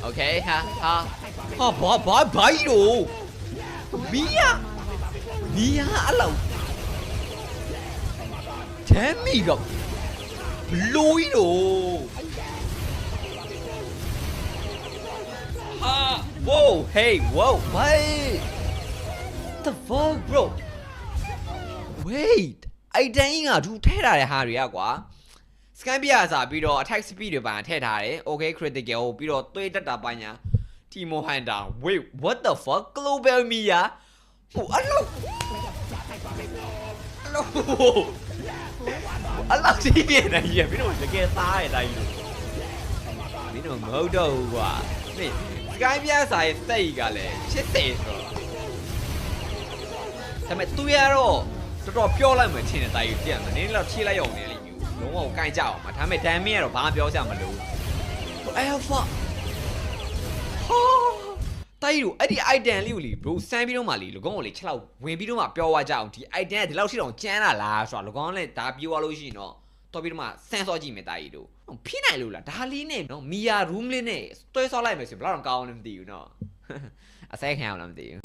okay ဟာဘာကြီးတော့မီးရအဲ့လောက်ဒမ်းမီတော့ဘလို့ကြီးတော့ဟာ whoa hey whoa wait the fuck bro wait အဲ့တန်းကြီးကသူထဲထားတဲ့ဟာတွေကကွာ scan ပြရစားပြီးတော့ attack speed တွေပိုင်းထည့်ထားတယ် okay critical ပြီးတော့သွေးတက်တာပိုင်းညာ Timo Hunter wait what the fuck global mia ဟိုအလောက်ကြီးပြနေရပြီးတော့တကယ်သားရတိုင်းမင်းတို့မဟုတ်တော့ဘူးကွာမင်း scan ပြရစားရဲ့စက်ကြီးကလည်း80ဆိုတော့ဒါပေမဲ့သူရတော့တော်တော်ပြောလိုက်မှထင်တဲ့တိုင်းကြီးပြန်မနင်းတော့ဖြေးလိုက်အောင်လေလုံးဝကိုင်ကြအောင်မှာဒါပေမဲ့ damage ကတော့ဘာမှပြောစရာမလိုဘူး alpha တိုက်လို့အဲ့ဒီ item လေးကိုလေ bro စမ်းပြီးတော့မှလေလကောင်းကိုလေချက်လောက်ဝင်ပြီးတော့မှပြောသွားကြအောင်ဒီ item ကဒီလောက်ရှိတော့ကျန်းလာလားဆိုတာလကောင်းလည်းဒါပြောသွားလို့ရှိရင်တော့တော်ပြီးတော့မှစမ်းစောကြည့်မယ်တိုက်ကြီးတို့ဖိနိုင်လို့လားဒါလေးနဲ့နော်မီယာ room လေးနဲ့တွဲဆောက်လိုက်မယ်ဆိုဘယ်တော့ကောင်းလဲမသိဘူးနော်အစဲခံအောင်လားမသိဘူး